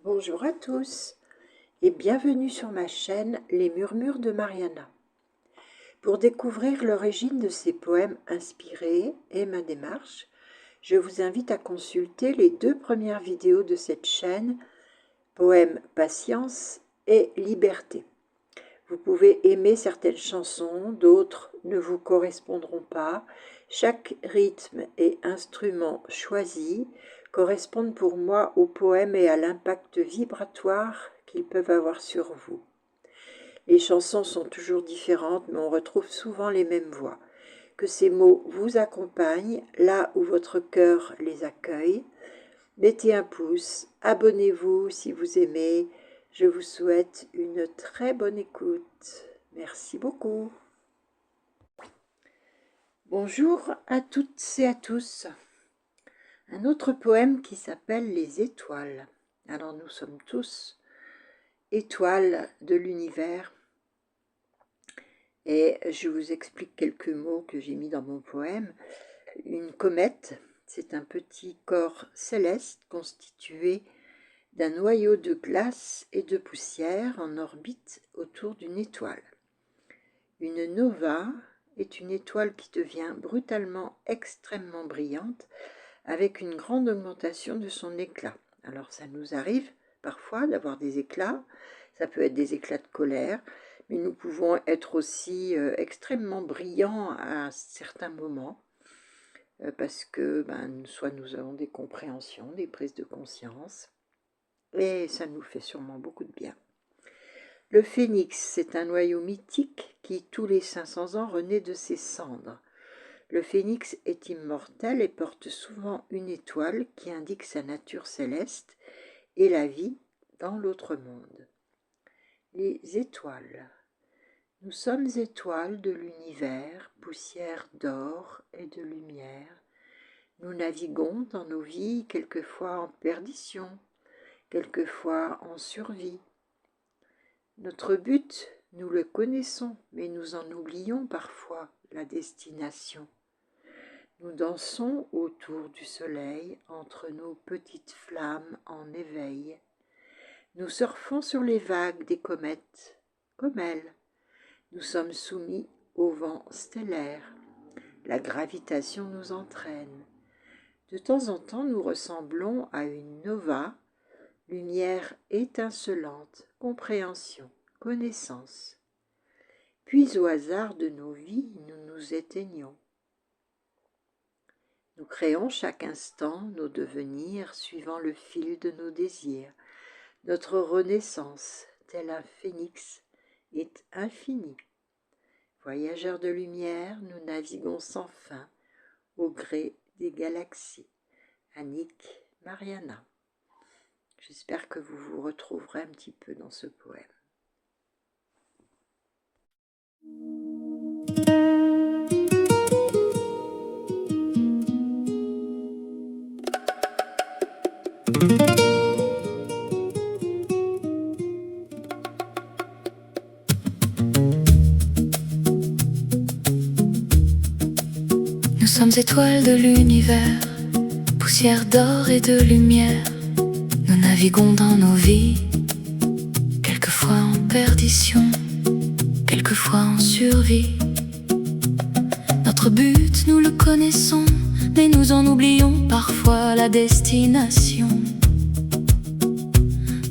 Bonjour à tous et bienvenue sur ma chaîne Les Murmures de Mariana. Pour découvrir l'origine de ces poèmes inspirés et ma démarche, je vous invite à consulter les 2 premières vidéos de cette chaîne, Poèmes Patience et Liberté. Vous pouvez aimer certaines chansons, d'autres ne vous correspondront pas. Chaque rythme et instrument choisi correspondent pour moi au poème et à l'impact vibratoire qu'ils peuvent avoir sur vous. Les chansons sont toujours différentes, mais on retrouve souvent les mêmes voix. Que ces mots vous accompagnent là où votre cœur les accueille. Mettez un pouce, abonnez-vous si vous aimez. Je vous souhaite une très bonne écoute. Merci beaucoup. Bonjour à toutes et à tous. Un autre poème qui s'appelle Les étoiles. Alors nous sommes tous étoiles de l'univers. Et je vous explique quelques mots que j'ai mis dans mon poème. Une comète, c'est un petit corps céleste constitué d'un noyau de glace et de poussière en orbite autour d'une étoile. Une nova est une étoile qui devient brutalement extrêmement brillante avec une grande augmentation de son éclat. Alors ça nous arrive parfois d'avoir des éclats, ça peut être des éclats de colère, mais nous pouvons être aussi extrêmement brillants à certains moments parce que soit nous avons des compréhensions, des prises de conscience, et ça nous fait sûrement beaucoup de bien. Le phénix, c'est un noyau mythique qui, tous les 500 ans, renaît de ses cendres. Le phénix est immortel et porte souvent une étoile qui indique sa nature céleste et la vie dans l'autre monde. Les étoiles. Nous sommes étoiles de l'univers, poussière d'or et de lumière. Nous naviguons dans nos vies, quelquefois en perdition, quelquefois en survie. Notre but, nous le connaissons, mais nous en oublions parfois la destination. Nous dansons autour du soleil, entre nos petites flammes en éveil. Nous surfons sur les vagues des comètes, comme elles. Nous sommes soumis au vent stellaire. La gravitation nous entraîne. De temps en temps, nous ressemblons à une nova, lumière étincelante, compréhension, connaissance. Puis au hasard de nos vies, nous nous éteignons. Nous créons chaque instant nos devenirs suivant le fil de nos désirs. Notre renaissance, tel un phénix, est infinie. Voyageurs de lumière, nous naviguons sans fin au gré des galaxies. Annick Mariana. J'espère que vous vous retrouverez un petit peu dans ce poème. Nous sommes étoiles de l'univers, poussière d'or et de lumière. Nous naviguons dans nos vies, quelquefois en perdition, quelquefois en survie. Notre but, nous le connaissons, mais nous en oublions parfois la destination.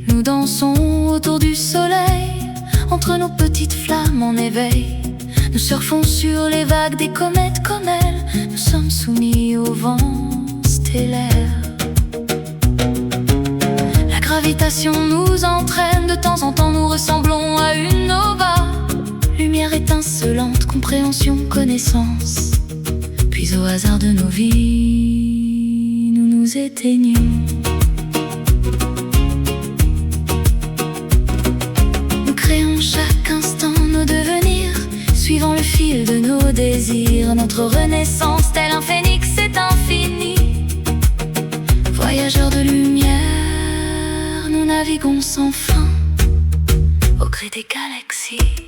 Nous dansons autour du soleil, entre nos petites flammes en éveil. Nous surfons sur les vagues des comètes comme elles. Nous sommes soumis au vent stellaire. La gravitation nous entraîne. De temps en temps nous ressemblons à une nova. Lumière étincelante, compréhension, connaissance. Puis au hasard de nos vies, nous nous éteignons. Nous créons chaque instant nos devenirs, suivant le fil de nos désirs. Notre renaissance, tel un phénix, est infini. Voyageurs de lumière, nous naviguons sans fin au gré des galaxies.